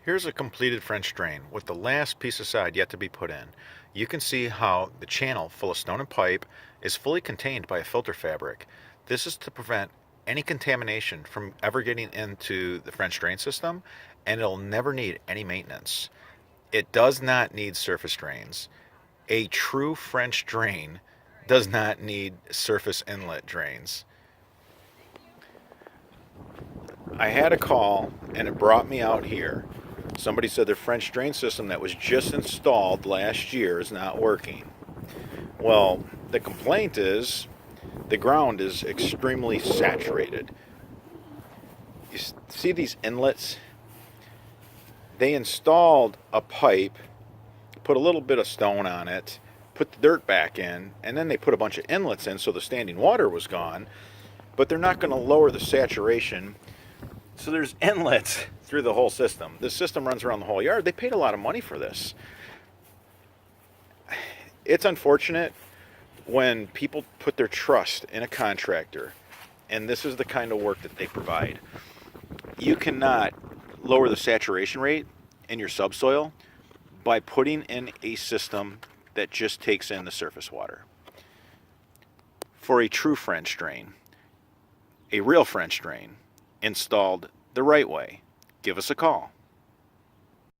Here's a completed French drain with the last piece of side yet to be put in. You can see how the channel full of stone and pipe is fully contained by a filter fabric. This is to prevent any contamination from ever getting into the French drain system, and it'll never need any maintenance. It does not need surface drains. A true French drain does not need surface inlet drains. I had a call and it brought me out here. Somebody said their French drain system that was just installed last year is not working. Well, the complaint is the ground is extremely saturated. You see these inlets? They installed a pipe, put a little bit of stone on it, put the dirt back in, and then they put a bunch of inlets in so the standing water was gone, but they're not going to lower the saturation. So there's inlets through the whole system. This system runs around the whole yard. They paid a lot of money for this. It's unfortunate when people put their trust in a contractor, and this is the kind of work that they provide. You cannot lower the saturation rate in your subsoil by putting in a system that just takes in the surface water. For a true French drain, a real French drain, installed the right way, give us a call.